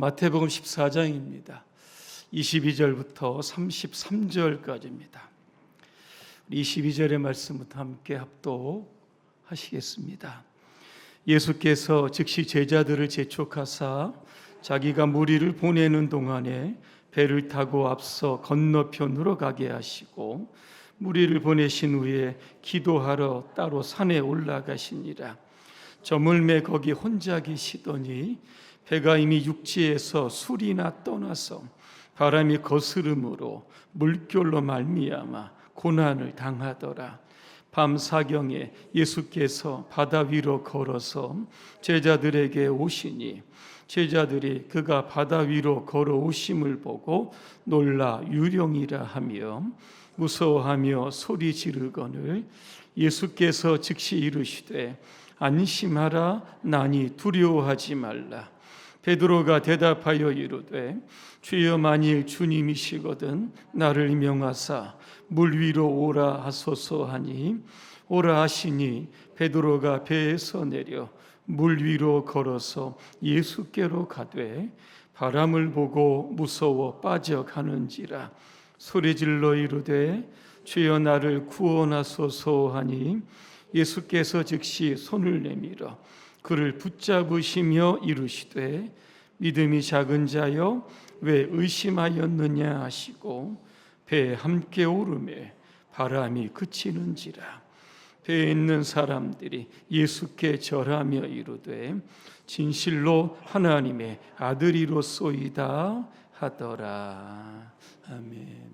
마태복음 14장입니다. 22절부터 33절까지입니다. 22절의 말씀부터 함께 합독하시겠습니다. 예수께서 즉시 제자들을 재촉하사 자기가 무리를 보내는 동안에 배를 타고 앞서 건너편으로 가게 하시고 무리를 보내신 후에 기도하러 따로 산에 올라가시니라. 저물매 거기 혼자 계시더니 배가 이미 육지에서 술이나 떠나서 바람이 거스름으로 물결로 말미암아 고난을 당하더라. 밤 사경에 예수께서 바다 위로 걸어서 제자들에게 오시니 제자들이 그가 바다 위로 걸어오심을 보고 놀라 유령이라 하며 무서워하며 소리 지르거늘 예수께서 즉시 이르시되 안심하라 나니 두려워하지 말라. 베드로가 대답하여 이르되 주여 만일 주님이시거든 나를 명하사 물 위로 오라 하소서 하니 오라 하시니 베드로가 배에서 내려 물 위로 걸어서 예수께로 가되 바람을 보고 무서워 빠져가는지라 소리질러 이르되 주여 나를 구원하소서 하니 예수께서 즉시 손을 내밀어 그를 붙잡으시며 이르시되 믿음이 작은 자여 왜 의심하였느냐 하시고 배에 함께 오르매 바람이 그치는지라. 배에 있는 사람들이 예수께 절하며 이르되 진실로 하나님의 아들이로소이다 하더라. 아멘.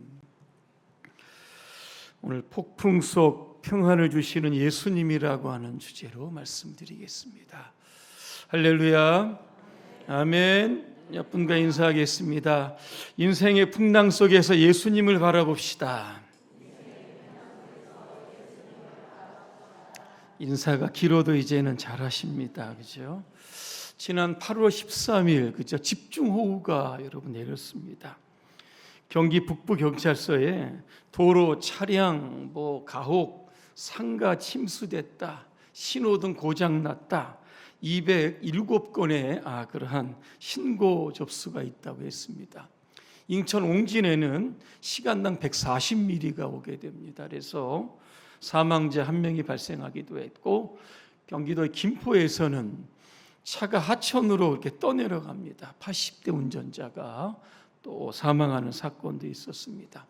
오늘 폭풍 속 평안을 주시는 예수님이라고 하는 주제로 말씀드리겠습니다. 할렐루야, 아멘. 옆분과 인사하겠습니다. 인생의 풍랑 속에서 예수님을 바라봅시다. 인사가 길어도 이제는 잘하십니다, 그죠? 지난 8월 13일 그죠? 집중호우가 여러분 내렸습니다. 경기 북부경찰서에 도로, 차량, 가옥, 상가 침수됐다, 신호등 고장났다, 207건의 그러한 신고 접수가 있다고 했습니다. 인천 옹진에는 시간당 140mm가 오게 됩니다. 그래서 사망자 1명이 발생하기도 했고, 경기도 김포에서는 차가 하천으로 이렇게 떠내려갑니다. 80대 운전자가 또 사망하는 사건도 있었습니다.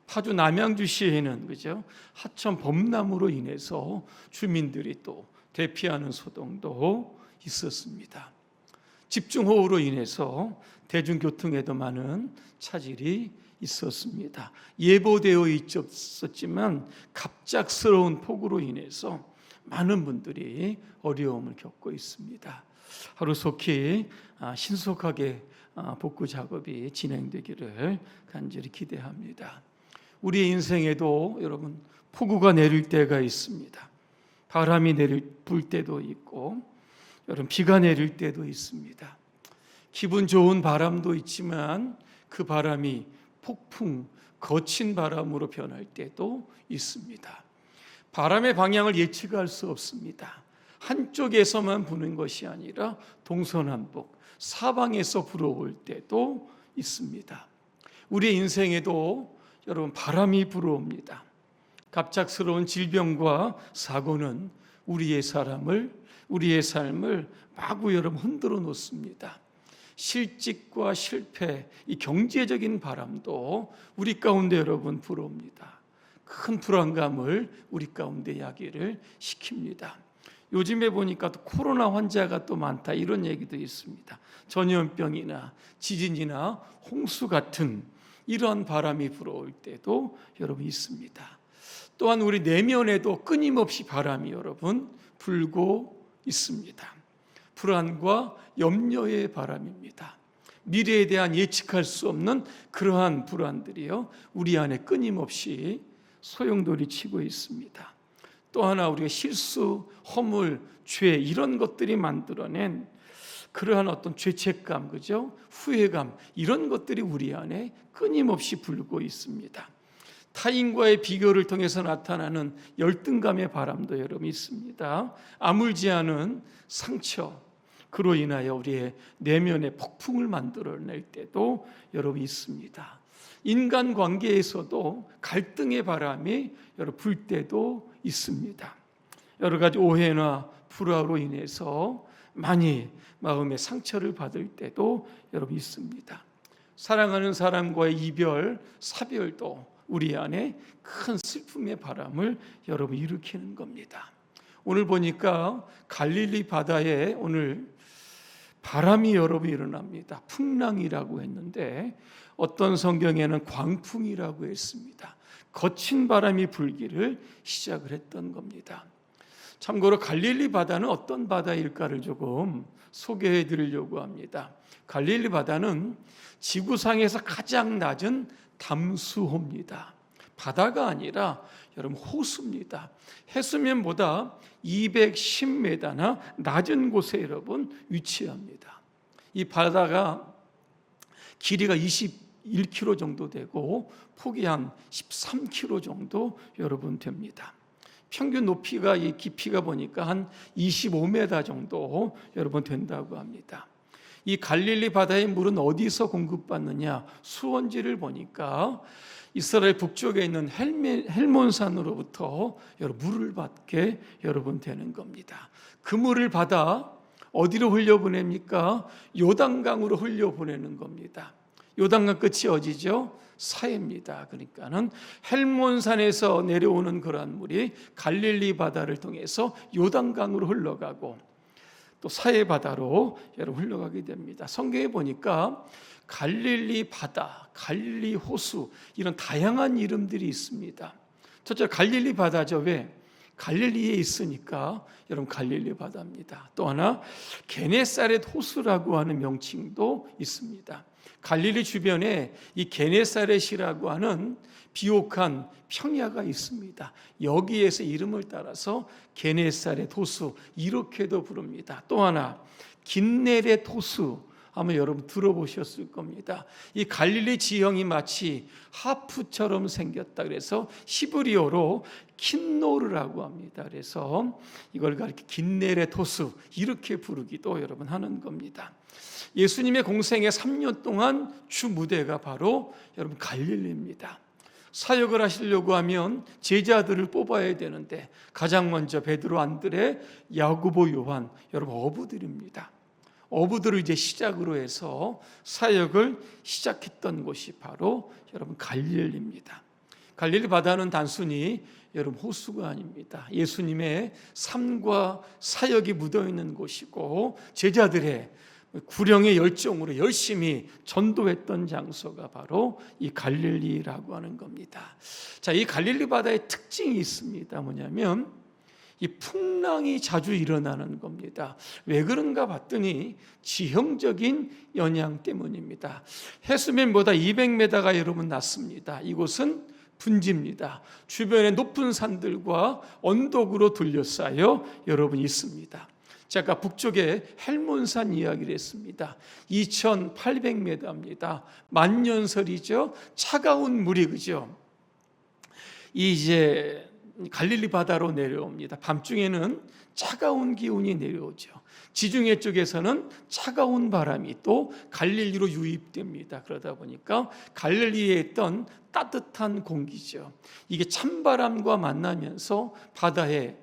파주 남양주시에는 그죠? 하천 범람으로 인해서 주민들이 또 대피하는 소동도 있었습니다. 집중호우로 인해서 대중교통에도 많은 차질이 있었습니다. 예보되어 있었지만 갑작스러운 폭우로 인해서 많은 분들이 어려움을 겪고 있습니다. 하루속히 신속하게 복구 작업이 진행되기를 간절히 기대합니다. 우리 인생에도 여러분 폭우가 내릴 때가 있습니다. 바람이 불 때도 있고 여러분 비가 내릴 때도 있습니다. 기분 좋은 바람도 있지만 그 바람이 폭풍, 거친 바람으로 변할 때도 있습니다. 바람의 방향을 예측할 수 없습니다. 한쪽에서만 부는 것이 아니라 동서남북, 사방에서 불어올 때도 있습니다. 우리 인생에도 여러분 바람이 불어옵니다. 갑작스러운 질병과 사고는 우리의 삶을 마구 여러분 흔들어 놓습니다. 실직과 실패, 이 경제적인 바람도 우리 가운데 여러분 불어옵니다. 큰 불안감을 우리 가운데 야기를 시킵니다. 요즘에 보니까 또 코로나 환자가 또 많다 이런 얘기도 있습니다. 전염병이나 지진이나 홍수 같은 이런 바람이 불어올 때도 여러분 있습니다. 또한 우리 내면에도 끊임없이 바람이 여러분 불고 있습니다. 불안과 염려의 바람입니다. 미래에 대한 예측할 수 없는 그러한 불안들이요 우리 안에 끊임없이 소용돌이 치고 있습니다. 또 하나 우리가 실수, 허물, 죄 이런 것들이 만들어낸 그러한 어떤 죄책감, 그죠? 후회감 이런 것들이 우리 안에 끊임없이 불고 있습니다. 타인과의 비교를 통해서 나타나는 열등감의 바람도 여러분 있습니다. 아물지 않은 상처, 그로 인하여 우리의 내면에 폭풍을 만들어낼 때도 여러분 있습니다. 인간관계에서도 갈등의 바람이 여러분 불 때도 있습니다. 여러 가지 오해나 불화로 인해서 많이 마음의 상처를 받을 때도 여러분 있습니다. 사랑하는 사람과의 이별, 사별도 우리 안에 큰 슬픔의 바람을 여러분 일으키는 겁니다. 오늘 보니까 갈릴리 바다에 오늘 바람이 여러분 일어납니다. 풍랑이라고 했는데 어떤 성경에는 광풍이라고 했습니다. 거친 바람이 불기를 시작을 했던 겁니다. 참고로 갈릴리 바다는 어떤 바다일까를 조금 소개해 드리려고 합니다. 갈릴리 바다는 지구상에서 가장 낮은 담수호입니다. 바다가 아니라 여러분 호수입니다. 해수면보다 210m나 낮은 곳에 여러분 위치합니다. 이 바다가 길이가 21km 정도 되고 폭이 한 13km 정도 여러분 됩니다. 평균 높이가 이 깊이가 보니까 한 25m 정도 여러분 된다고 합니다. 이 갈릴리 바다의 물은 어디서 공급받느냐? 수원지를 보니까 이스라엘 북쪽에 있는 헬몬산으로부터 물을 받게 여러분 되는 겁니다. 그 물을 받아 어디로 흘려보냅니까? 요단강으로 흘려보내는 겁니다. 요단강 끝이 어디죠? 사해입니다. 그러니까는 헬몬산에서 내려오는 그러한 물이 갈릴리 바다를 통해서 요단강으로 흘러가고 또 사해 바다로 여러분 흘러가게 됩니다. 성경에 보니까 갈릴리 바다, 갈릴리 호수 이런 다양한 이름들이 있습니다. 첫째 갈릴리 바다죠. 왜? 갈릴리에 있으니까 여러분 갈릴리 바다입니다. 또 하나 게네사렛 호수라고 하는 명칭도 있습니다. 갈릴리 주변에 이 게네사렛이라고 하는 비옥한 평야가 있습니다. 여기에서 이름을 따라서 게네사렛 호수 이렇게도 부릅니다. 또 하나 긴네렛 호수 아마 여러분 들어보셨을 겁니다. 이 갈릴리 지형이 마치 하프처럼 생겼다 그래서 히브리어로 킨노르라고 합니다. 그래서 이걸 가리켜 긴네렛 호수 이렇게 부르기도 여러분 하는 겁니다. 예수님의 공생의 3년 동안 주 무대가 바로 여러분 갈릴리입니다. 사역을 하시려고 하면 제자들을 뽑아야 되는데 가장 먼저 베드로, 안드레, 야고보, 요한 여러분 어부들입니다. 어부들을 이제 시작으로 해서 사역을 시작했던 곳이 바로 여러분 갈릴리입니다. 갈릴리 바다는 단순히 여러분 호수가 아닙니다. 예수님의 삶과 사역이 묻어 있는 곳이고 제자들의 구령의 열정으로 열심히 전도했던 장소가 바로 이 갈릴리라고 하는 겁니다. 자, 이 갈릴리 바다의 특징이 있습니다. 뭐냐면 이 풍랑이 자주 일어나는 겁니다. 왜 그런가 봤더니 지형적인 영향 때문입니다. 해수면보다 200m가 여러분 낮습니다. 이곳은 분지입니다. 주변에 높은 산들과 언덕으로 둘러싸여 여러분 있습니다. 제가 북쪽에 헬몬산 이야기를 했습니다. 2800m입니다. 만년설이죠. 차가운 물이 그죠. 이제 갈릴리 바다로 내려옵니다. 밤중에는 차가운 기운이 내려오죠. 지중해 쪽에서는 차가운 바람이 또 갈릴리로 유입됩니다. 그러다 보니까 갈릴리에 있던 따뜻한 공기죠. 이게 찬바람과 만나면서 바다에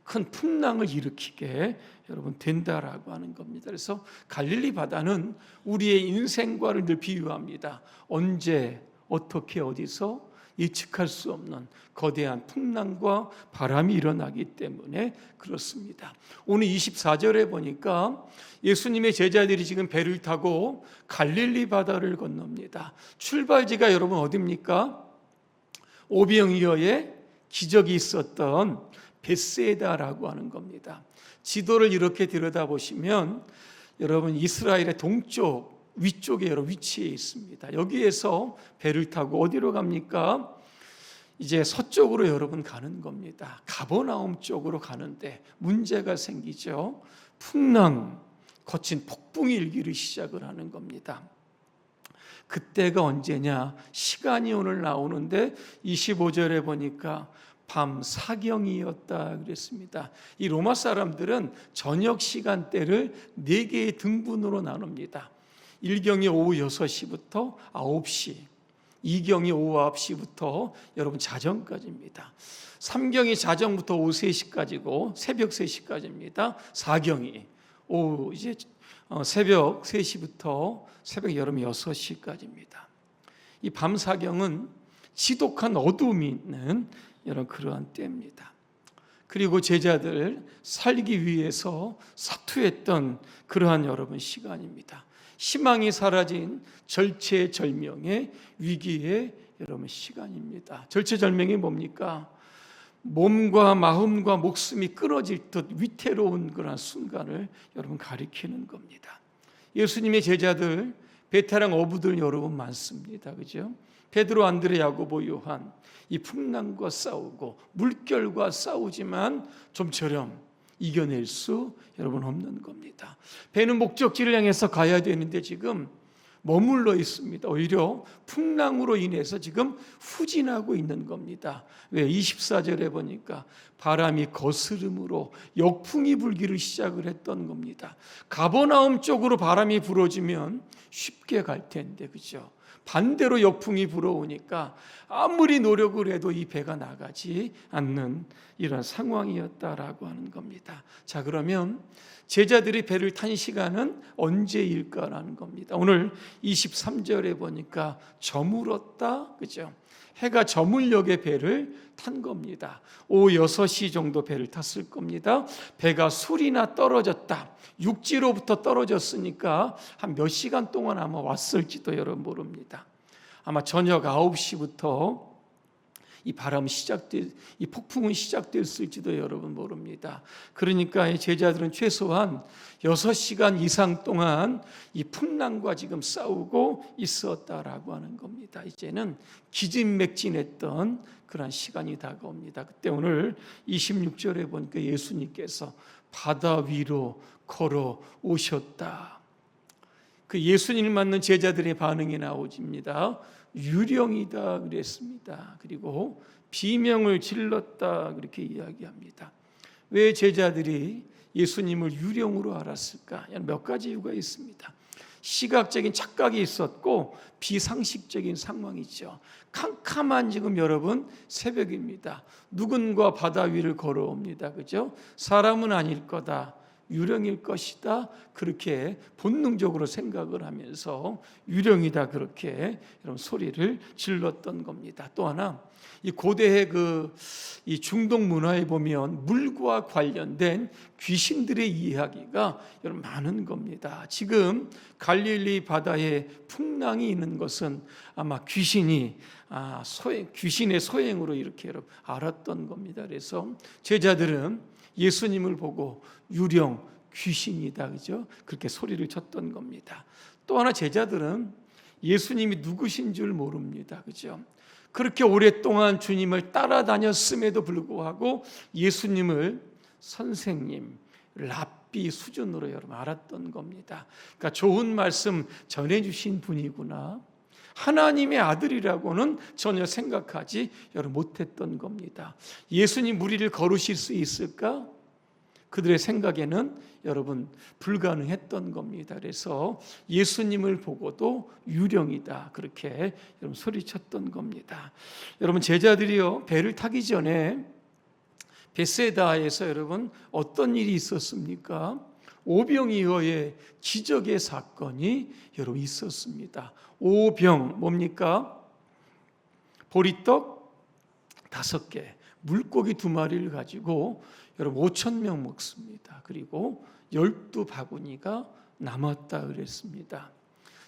큰 풍랑을 일으키게 여러분 된다라고 하는 겁니다. 그래서 갈릴리 바다는 우리의 인생과를 늘 비유합니다. 언제 어떻게 어디서 예측할 수 없는 거대한 풍랑과 바람이 일어나기 때문에 그렇습니다. 오늘 24절에 보니까 예수님의 제자들이 지금 배를 타고 갈릴리 바다를 건넙니다. 출발지가 여러분 어디입니까? 오병이어의 기적이 있었던 베세다라고 하는 겁니다. 지도를 이렇게 들여다보시면 여러분 이스라엘의 동쪽 위쪽에 여러 위치해 있습니다. 여기에서 배를 타고 어디로 갑니까? 이제 서쪽으로 여러분 가는 겁니다. 가버나움 쪽으로 가는데 문제가 생기죠. 풍랑, 거친 폭풍이 일기를 시작을 하는 겁니다. 그때가 언제냐? 시간이 오늘 나오는데 25절에 보니까 밤 사경이었다 그랬습니다. 이 로마 사람들은 저녁 시간대를 4개의 등분으로 나눕니다. 1경이 오후 6시부터 9시, 2경이 오후 9시부터 여러분 자정까지입니다. 3경이 자정부터 오후 3시까지고 새벽 3시까지입니다. 4경이 오후 새벽 3시부터 새벽 여름 6시까지입니다. 이 밤 사경은 지독한 어두움이 있는 여러 그러한 때입니다. 그리고 제자들 살기 위해서 사투했던 그러한 여러분 시간입니다. 희망이 사라진 절체절명의 위기의 여러분 시간입니다. 절체절명이 뭡니까? 몸과 마음과 목숨이 끊어질 듯 위태로운 그런 순간을 여러분 가리키는 겁니다. 예수님의 제자들, 베테랑 어부들 여러분 많습니다. 그죠? 베드로, 안드레, 야고보, 요한, 이 풍랑과 싸우고 물결과 싸우지만 좀처럼 이겨낼 수 여러분 없는 겁니다. 배는 목적지를 향해서 가야 되는데 지금 머물러 있습니다. 오히려 풍랑으로 인해서 지금 후진하고 있는 겁니다. 왜? 24절에 보니까 바람이 거스름으로 역풍이 불기를 시작을 했던 겁니다. 가버나움 쪽으로 바람이 불어주면 쉽게 갈 텐데, 그죠? 반대로 역풍이 불어오니까 아무리 노력을 해도 이 배가 나가지 않는 이런 상황이었다라고 하는 겁니다. 자, 그러면 제자들이 배를 탄 시간은 언제일까라는 겁니다. 오늘 23절에 보니까 저물었다, 그죠? 해가 저물녘에 배를 탄 겁니다. 오후 6시 정도 배를 탔을 겁니다. 배가 술이나 떨어졌다. 육지로부터 떨어졌으니까 한 몇 시간 동안 아마 왔을지도 여러분 모릅니다. 아마 저녁 9시부터 이 폭풍은 시작됐을지도 여러분 모릅니다. 그러니까 제자들은 최소한 6시간 이상 동안 이 풍랑과 지금 싸우고 있었다라고 하는 겁니다. 이제는 기진맥진했던 그런 시간이 다가옵니다. 그때 오늘 26절에 보니까 예수님께서 바다 위로 걸어 오셨다. 그 예수님을 맞는 제자들의 반응이 나오집니다. 유령이다 그랬습니다. 그리고 비명을 질렀다 그렇게 이야기합니다. 왜 제자들이 예수님을 유령으로 알았을까? 몇 가지 이유가 있습니다. 시각적인 착각이 있었고 비상식적인 상황이죠. 캄캄한 지금 여러분 새벽입니다. 누군가 바다 위를 걸어옵니다. 그죠? 사람은 아닐 거다. 유령일 것이다. 그렇게 본능적으로 생각을 하면서 유령이다 그렇게 여러분 소리를 질렀던 겁니다. 또 하나 이 고대의 이 중동 문화에 보면 물과 관련된 귀신들의 이야기가 여러분 많은 겁니다. 지금 갈릴리 바다에 풍랑이 있는 것은 아마 귀신의 소행으로 이렇게 여러분 알았던 겁니다. 그래서 제자들은 예수님을 보고 유령, 귀신이다, 그죠? 그렇게 소리를 쳤던 겁니다. 또 하나 제자들은 예수님이 누구신 줄 모릅니다, 그죠? 그렇게 오랫동안 주님을 따라다녔음에도 불구하고 예수님을 선생님, 랍비 수준으로 여러분 알았던 겁니다. 그러니까 좋은 말씀 전해주신 분이구나. 하나님의 아들이라고는 전혀 생각하지 여러분 못했던 겁니다. 예수님 우리를 거르실 수 있을까? 그들의 생각에는 여러분 불가능했던 겁니다. 그래서 예수님을 보고도 유령이다 그렇게 여러분 소리쳤던 겁니다. 여러분 제자들이요 배를 타기 전에 베세다에서 여러분 어떤 일이 있었습니까? 오병이어의 기적의 사건이 여러분 있었습니다. 오병 뭡니까? 보리떡 5개, 물고기 2마리를 가지고 여러분 5,000명 먹습니다. 그리고 12바구니가 남았다 그랬습니다.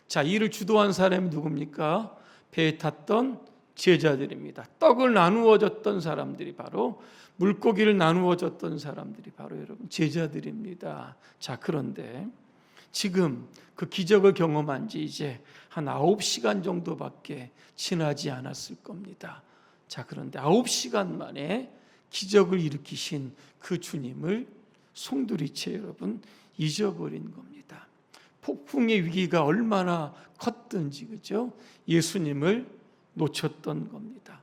자, 이를 주도한 사람이 누굽니까? 배에 탔던 제자들입니다. 떡을 나누어 줬던 사람들이 바로 물고기를 나누어 줬던 사람들이 바로 여러분 제자들입니다. 자, 그런데 지금 그 기적을 경험한 지 이제 한 9시간 정도밖에 지나지 않았을 겁니다. 자, 그런데 9시간 만에 기적을 일으키신 그 주님을 송두리째 여러분 잊어버린 겁니다. 폭풍의 위기가 얼마나 컸든지, 그죠? 예수님을 놓쳤던 겁니다.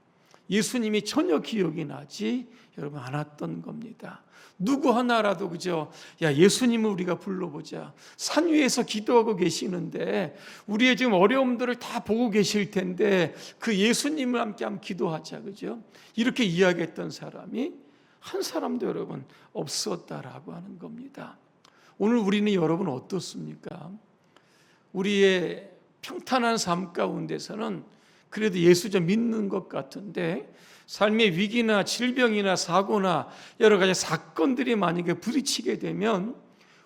예수님이 전혀 기억이 나지 여러분 않았던 겁니다. 누구 하나라도 그죠? 야, 예수님을 우리가 불러보자. 산 위에서 기도하고 계시는데 우리의 지금 어려움들을 다 보고 계실 텐데 그 예수님을 함께 한번 기도하자, 그죠? 이렇게 이야기했던 사람이 한 사람도 여러분 없었다라고 하는 겁니다. 오늘 우리는 여러분 어떻습니까? 우리의 평탄한 삶 가운데서는 그래도 예수 좀 믿는 것 같은데 삶의 위기나 질병이나 사고나 여러 가지 사건들이 만약에 부딪히게 되면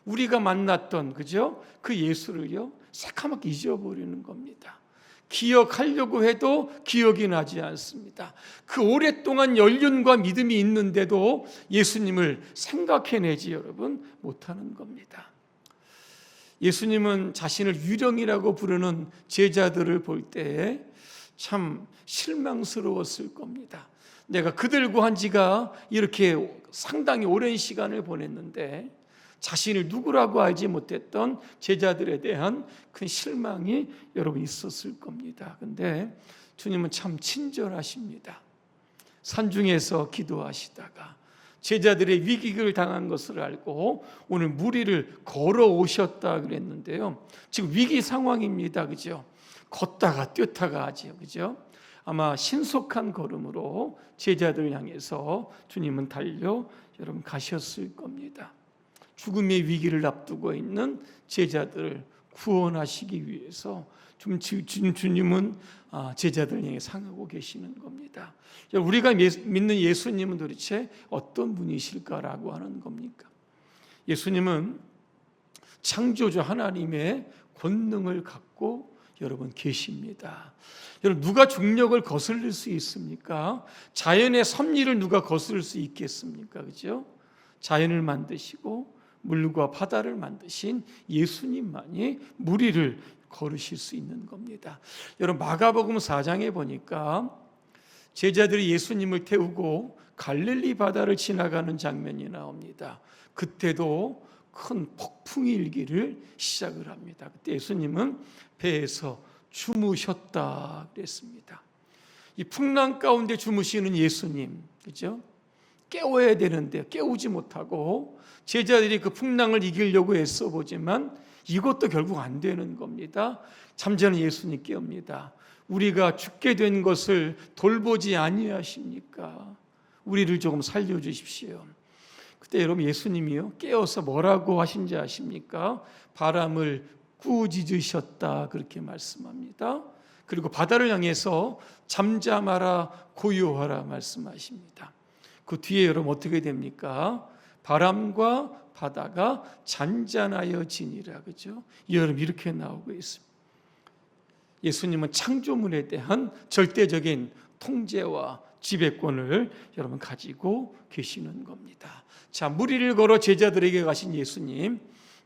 우리가 만났던 그죠? 그 예수를요 새카맣게 잊어버리는 겁니다. 기억하려고 해도 기억이 나지 않습니다. 그 오랫동안 연륜과 믿음이 있는데도 예수님을 생각해내지 여러분 못하는 겁니다. 예수님은 자신을 유령이라고 부르는 제자들을 볼 때에 참 실망스러웠을 겁니다. 내가 그들과 한 지가 이렇게 상당히 오랜 시간을 보냈는데 자신을 누구라고 알지 못했던 제자들에 대한 큰 실망이 여러분 있었을 겁니다. 근데 주님은 참 친절하십니다. 산중에서 기도하시다가 제자들의 위기를 당한 것을 알고 오늘 무리를 걸어오셨다 그랬는데요. 지금 위기 상황입니다. 그죠? 걷다가 뛰었다가 하지요. 그죠? 아마 신속한 걸음으로 제자들을 향해서 주님은 달려 여러분 가셨을 겁니다. 죽음의 위기를 앞두고 있는 제자들을 구원하시기 위해서 주님은 제자들을 향해 상하고 계시는 겁니다. 우리가 믿는 예수님은 도대체 어떤 분이실까라고 하는 겁니까? 예수님은 창조주 하나님의 권능을 갖고 여러분 계십니다. 여러분 누가 중력을 거슬릴 수 있습니까? 자연의 섭리를 누가 거스를 수 있겠습니까? 그죠? 자연을 만드시고 물과 바다를 만드신 예수님만이 무리를 걸으실 수 있는 겁니다. 여러분 마가복음 4장에 보니까 제자들이 예수님을 태우고 갈릴리 바다를 지나가는 장면이 나옵니다. 그때도 큰 폭풍이 일기를 시작을 합니다. 그때 예수님은 배에서 주무셨다 그랬습니다. 이 풍랑 가운데 주무시는 예수님, 그죠? 깨워야 되는데 깨우지 못하고 제자들이 그 풍랑을 이기려고 애써 보지만 이것도 결국 안 되는 겁니다. 잠자는 예수님 깨웁니다. 우리가 죽게 된 것을 돌보지 아니하십니까? 우리를 조금 살려주십시오. 그때 여러분 예수님이요 깨어서 뭐라고 하신지 아십니까? 바람을 꾸짖으셨다 그렇게 말씀합니다. 그리고 바다를 향해서 잠잠하라 고요하라 말씀하십니다. 그 뒤에 여러분 어떻게 됩니까? 바람과 바다가 잔잔하여 지니라, 그죠? 여러분 이렇게 나오고 있습니다. 예수님은 창조물에 대한 절대적인 통제와 지배권을 여러분 가지고 계시는 겁니다. 자, 무리를 걸어 제자들에게 가신 예수님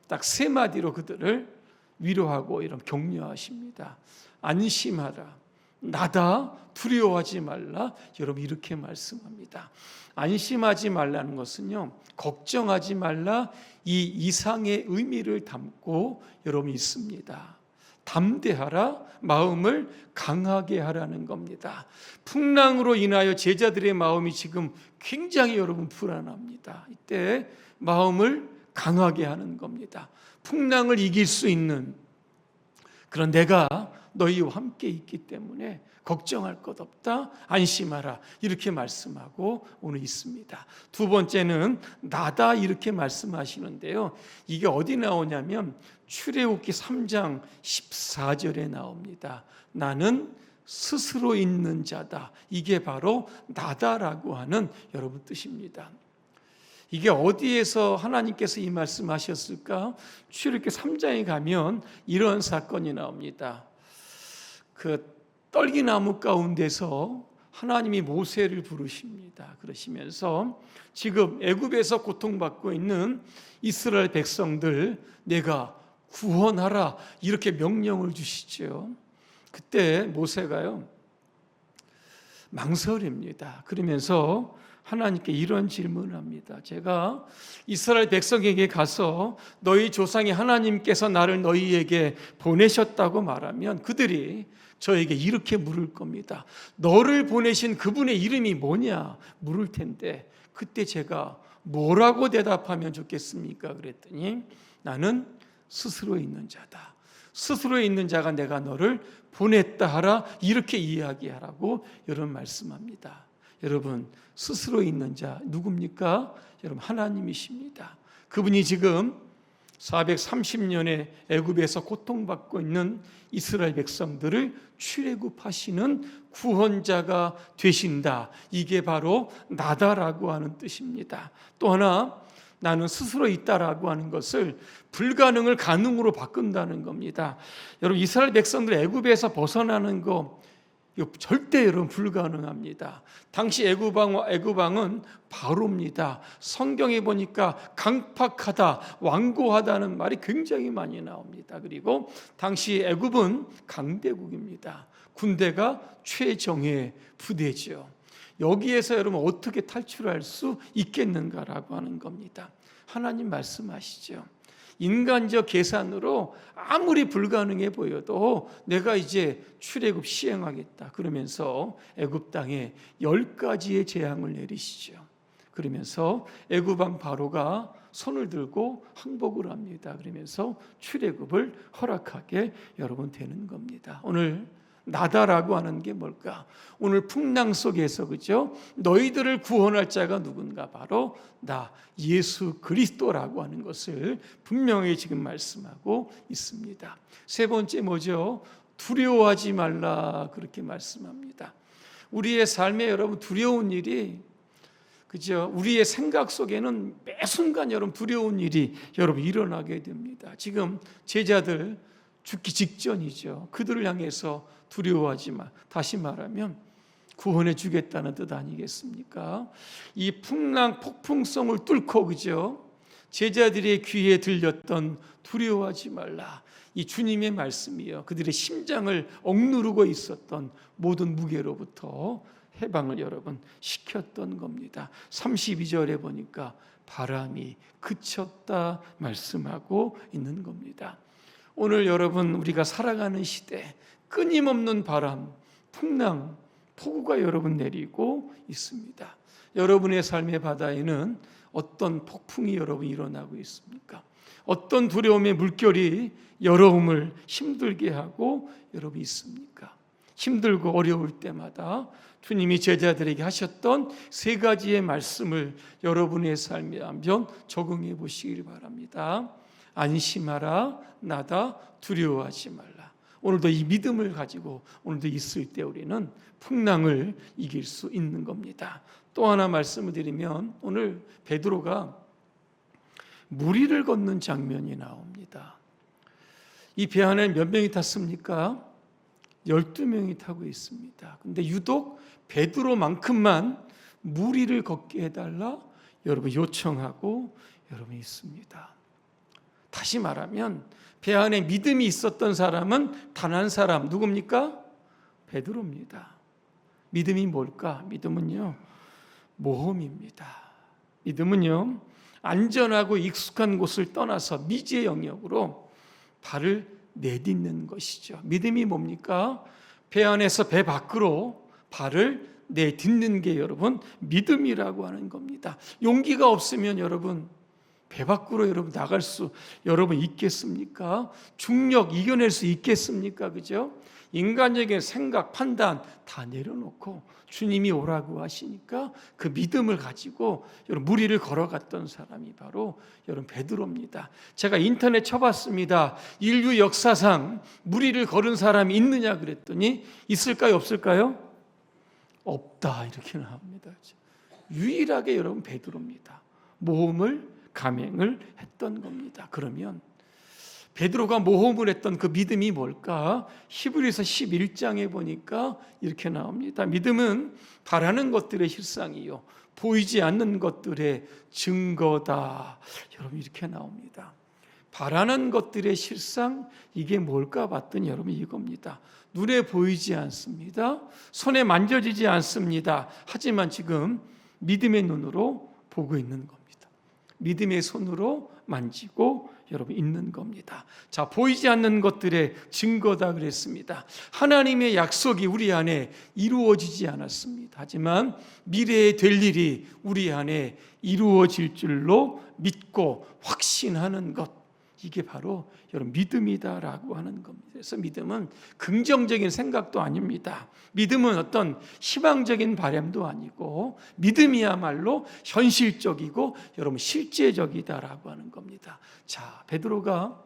딱 세 마디로 그들을 위로하고 이런 격려하십니다. 안심하라, 나다, 두려워하지 말라. 여러분 이렇게 말씀합니다. 안심하지 말라는 것은요 걱정하지 말라 이 이상의 의미를 담고 여러분 있습니다. 담대하라, 마음을 강하게 하라는 겁니다. 풍랑으로 인하여 제자들의 마음이 지금 굉장히 여러분 불안합니다. 이때 마음을 강하게 하는 겁니다. 풍랑을 이길 수 있는 그런 내가 너희와 함께 있기 때문에 걱정할 것 없다, 안심하라 이렇게 말씀하고 오늘 있습니다. 두 번째는 나다 이렇게 말씀하시는데요. 이게 어디 나오냐면 출애굽기 3장 14절에 나옵니다. 나는 스스로 있는 자다. 이게 바로 나다라고 하는 여러분 뜻입니다. 이게 어디에서 하나님께서 이 말씀하셨을까? 출애굽기 3장에 가면 이런 사건이 나옵니다. 그 떨기나무 가운데서 하나님이 모세를 부르십니다. 그러시면서 지금 애굽에서 고통받고 있는 이스라엘 백성들 내가 구원하라 이렇게 명령을 주시죠. 그때 모세가요 망설입니다. 그러면서 하나님께 이런 질문을 합니다. 제가 이스라엘 백성에게 가서 너희 조상의 하나님께서 나를 너희에게 보내셨다고 말하면 그들이 저에게 이렇게 물을 겁니다. 너를 보내신 그분의 이름이 뭐냐 물을 텐데 그때 제가 뭐라고 대답하면 좋겠습니까? 그랬더니 나는 스스로 있는 자다. 스스로 있는 자가 내가 너를 보냈다 하라 이렇게 이야기하라고 여러분 말씀합니다. 여러분 스스로 있는 자 누굽니까? 여러분 하나님이십니다. 그분이 지금 430년의 애굽에서 고통받고 있는 이스라엘 백성들을 출애굽하시는 구원자가 되신다. 이게 바로 나다라고 하는 뜻입니다. 또 하나 나는 스스로 있다라고 하는 것을 불가능을 가능으로 바꾼다는 겁니다. 여러분 이스라엘 백성들 애굽에서 벗어나는 거 이거 절대 여러분 불가능합니다. 당시 애굽왕은 바로입니다. 성경에 보니까 강팍하다, 완고하다는 말이 굉장히 많이 나옵니다. 그리고 당시 애굽은 강대국입니다. 군대가 최정예 부대죠. 여기에서 여러분 어떻게 탈출할 수 있겠는가라고 하는 겁니다. 하나님 말씀하시죠. 인간적 계산으로 아무리 불가능해 보여도 내가 이제 출애굽 시행하겠다 그러면서 애굽 땅에 10가지의 재앙을 내리시죠. 그러면서 애굽 왕 바로가 손을 들고 항복을 합니다. 그러면서 출애굽을 허락하게 여러분 되는 겁니다. 오늘 나다라고 하는 게 뭘까? 오늘 풍랑 속에서 그죠? 너희들을 구원할 자가 누군가? 바로 나 예수 그리스도라고 하는 것을 분명히 지금 말씀하고 있습니다. 세 번째 뭐죠? 두려워하지 말라 그렇게 말씀합니다. 우리의 삶에 여러분 두려운 일이 그죠? 우리의 생각 속에는 매 순간 여러분 두려운 일이 여러분 일어나게 됩니다. 지금 제자들 죽기 직전이죠. 그들을 향해서 두려워하지 마. 다시 말하면 구원해 주겠다는 뜻 아니겠습니까? 이 풍랑 폭풍성을 뚫고 그죠? 제자들의 귀에 들렸던 두려워하지 말라. 이 주님의 말씀이요. 그들의 심장을 억누르고 있었던 모든 무게로부터 해방을 여러분 시켰던 겁니다. 32절에 보니까 바람이 그쳤다 말씀하고 있는 겁니다. 오늘 여러분 우리가 살아가는 시대 끊임없는 바람, 풍랑, 폭우가 여러분 내리고 있습니다. 여러분의 삶의 바다에는 어떤 폭풍이 여러분 일어나고 있습니까? 어떤 두려움의 물결이 여러분을 힘들게 하고 여러분 있습니까? 힘들고 어려울 때마다 주님이 제자들에게 하셨던 세 가지의 말씀을 여러분의 삶에 한번 적용해 보시길 바랍니다. 안심하라, 나다, 두려워하지 말라. 오늘도 이 믿음을 가지고 오늘도 있을 때 우리는 풍랑을 이길 수 있는 겁니다. 또 하나 말씀을 드리면 오늘 베드로가 물 위를 걷는 장면이 나옵니다. 이 배 안에 몇 명이 탔습니까? 12명이 타고 있습니다. 근데 유독 베드로만큼만 물 위를 걷게 해달라 여러분 요청하고 여러분 있습니다. 다시 말하면 배 안에 믿음이 있었던 사람은 단 한 사람 누굽니까? 베드로입니다. 믿음이 뭘까? 믿음은요 모험입니다. 믿음은요 안전하고 익숙한 곳을 떠나서 미지의 영역으로 발을 내딛는 것이죠. 믿음이 뭡니까? 배 안에서 배 밖으로 발을 내딛는 게 여러분 믿음이라고 하는 겁니다. 용기가 없으면 여러분 배 밖으로 여러분 나갈 수 여러분 있겠습니까? 중력 이겨낼 수 있겠습니까? 그죠? 인간적인 생각, 판단 다 내려놓고 주님이 오라고 하시니까 그 믿음을 가지고 여러분 물 위를 걸어갔던 사람이 바로 여러분 베드로입니다. 제가 인터넷 쳐봤습니다. 인류 역사상 물 위를 걸은 사람이 있느냐 그랬더니 있을까요? 없을까요? 없다 이렇게 나옵니다. 유일하게 여러분 베드로입니다. 모험을 감행을 했던 겁니다. 그러면 베드로가 모험을 했던 그 믿음이 뭘까? 히브리서 11장에 보니까 이렇게 나옵니다. 믿음은 바라는 것들의 실상이요 보이지 않는 것들의 증거다. 여러분 이렇게 나옵니다. 바라는 것들의 실상 이게 뭘까 봤더니 여러분 이겁니다. 눈에 보이지 않습니다. 손에 만져지지 않습니다. 하지만 지금 믿음의 눈으로 보고 있는 겁니다. 믿음의 손으로 만지고 여러분 있는 겁니다. 자, 보이지 않는 것들의 증거다 그랬습니다. 하나님의 약속이 우리 안에 이루어지지 않았습니다. 하지만 미래에 될 일이 우리 안에 이루어질 줄로 믿고 확신하는 것, 이게 바로 여러분 믿음이다라고 하는 겁니다. 그래서 믿음은 긍정적인 생각도 아닙니다. 믿음은 어떤 희망적인 바람도 아니고 믿음이야말로 현실적이고 여러분 실제적이다라고 하는 겁니다. 자, 베드로가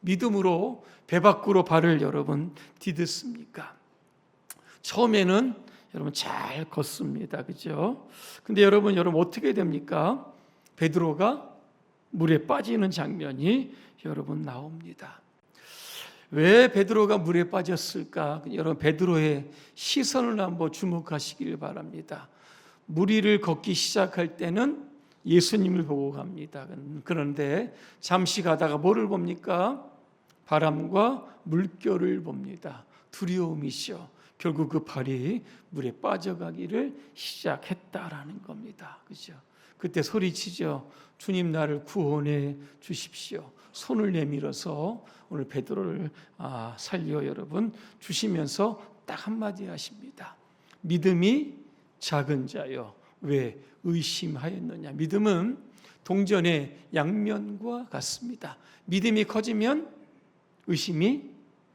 믿음으로 배 밖으로 발을 여러분 디뎠습니까? 처음에는 여러분 잘 걷습니다. 그죠? 근데 여러분 어떻게 됩니까? 베드로가 물에 빠지는 장면이 여러분 나옵니다. 왜 베드로가 물에 빠졌을까? 여러분 베드로의 시선을 한번 주목하시길 바랍니다. 물 위를 걷기 시작할 때는 예수님을 보고 갑니다. 그런데 잠시 가다가 뭐를 봅니까? 바람과 물결을 봅니다. 두려움이죠. 결국 그 발이 물에 빠져가기를 시작했다라는 겁니다. 그죠? 그때 소리치죠. 주님 나를 구원해 주십시오. 손을 내밀어서 오늘 베드로를 살려 여러분 주시면서 딱 한마디 하십니다. 믿음이 작은 자여 왜 의심하였느냐. 믿음은 동전의 양면과 같습니다. 믿음이 커지면 의심이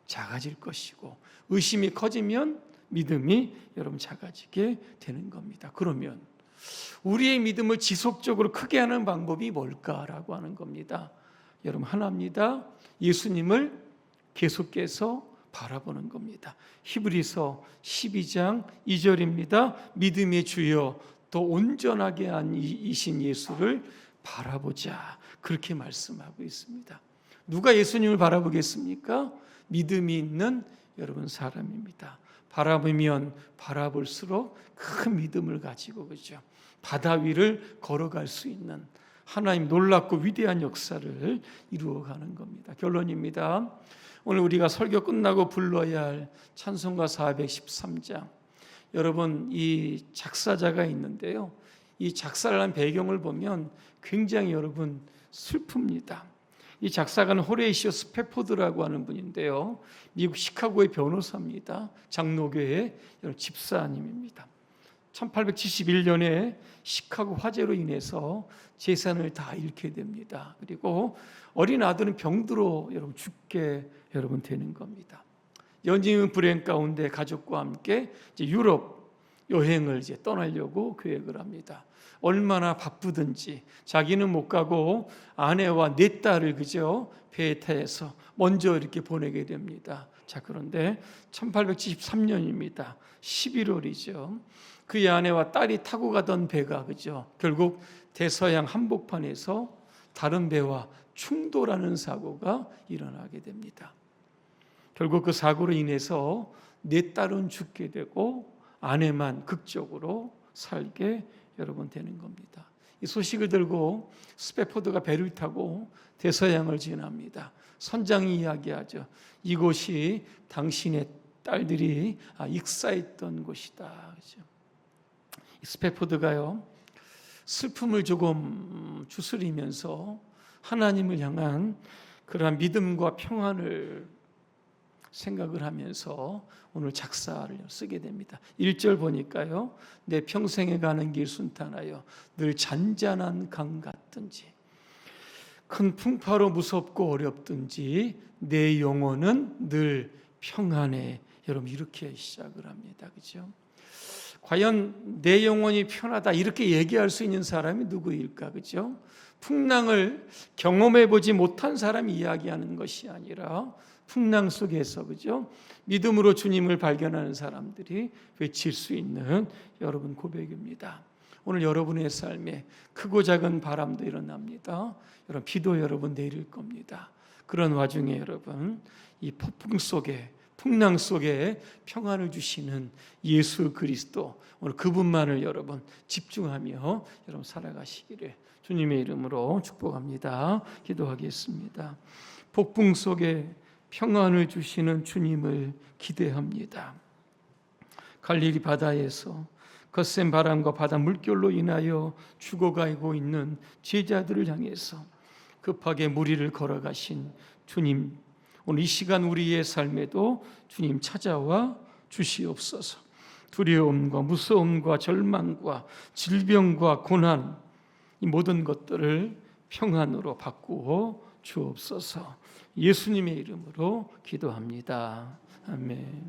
작아질 것이고 의심이 커지면 믿음이 여러분 작아지게 되는 겁니다. 그러면 우리의 믿음을 지속적으로 크게 하는 방법이 뭘까라고 하는 겁니다. 여러분 하나입니다. 예수님을 계속해서 바라보는 겁니다. 히브리서 12장 2절입니다. 믿음의 주여 더 온전하게 한 이신 예수를 바라보자. 그렇게 말씀하고 있습니다. 누가 예수님을 바라보겠습니까? 믿음이 있는 여러분 사람입니다. 바라보면 바라볼수록 큰 믿음을 가지고 그죠? 바다 위를 걸어갈 수 있는 하나님 놀랍고 위대한 역사를 이루어가는 겁니다. 결론입니다. 오늘 우리가 설교 끝나고 불러야 할 찬송가 413장. 여러분 이 작사자가 있는데요. 이 작사를 한 배경을 보면 굉장히 여러분 슬픕니다. 이 작사가는 호레이시오 스패포드라고 하는 분인데요. 미국 시카고의 변호사입니다. 장로교의 집사님입니다. 1871년에 시카고 화재로 인해서 재산을 다 잃게 됩니다. 그리고 어린 아들은 병들어 여러분 죽게 여러분 되는 겁니다. 연임은 불행 가운데 가족과 함께 이제 유럽 여행을 이제 떠나려고 계획을 합니다. 얼마나 바쁘든지 자기는 못 가고 아내와 네 딸을 그저 배에 타서 먼저 이렇게 보내게 됩니다. 자, 그런데 1873년입니다. 11월이죠. 그의 아내와 딸이 타고 가던 배가 그죠? 결국 대서양 한복판에서 다른 배와 충돌하는 사고가 일어나게 됩니다. 결국 그 사고로 인해서 네 딸은 죽게 되고 아내만 극적으로 살게 여러분 되는 겁니다. 이 소식을 들고 스패포드가 배를 타고 대서양을 지납니다. 선장이 이야기하죠. 이곳이 당신의 딸들이 익사했던 곳이다. 그렇죠? 스패포드가요 슬픔을 조금 주스리면서 하나님을 향한 그러한 믿음과 평안을 생각을 하면서 오늘 작사를 쓰게 됩니다. 1절 보니까요. 내 평생에 가는 길 순탄하여 늘 잔잔한 강 같든지 큰 풍파로 무섭고 어렵든지 내 영혼은 늘 평안해. 여러분 이렇게 시작을 합니다. 그렇죠? 과연 내 영혼이 편하다 이렇게 얘기할 수 있는 사람이 누구일까? 그렇죠? 풍랑을 경험해 보지 못한 사람이 이야기하는 것이 아니라 풍랑 속에서 그죠? 믿음으로 주님을 발견하는 사람들이 외칠 수 있는 여러분 고백입니다. 오늘 여러분의 삶에 크고 작은 바람도 일어납니다. 여러분 비도 여러분 내릴 겁니다. 그런 와중에 여러분 이 폭풍 속에 풍랑 속에 평안을 주시는 예수 그리스도 오늘 그분만을 여러분 집중하며 여러분 살아가시기를 주님의 이름으로 축복합니다. 기도하겠습니다. 폭풍 속에 평안을 주시는 주님을 기대합니다. 갈릴리 바다에서 거센 바람과 바다 물결로 인하여 죽어가고 있는 제자들을 향해서 급하게 무리를 걸어가신 주님, 오늘 이 시간 우리의 삶에도 주님 찾아와 주시옵소서. 두려움과 무서움과 절망과 질병과 고난, 이 모든 것들을 평안으로 바꾸어 주옵소서. 예수님의 이름으로 기도합니다. 아멘.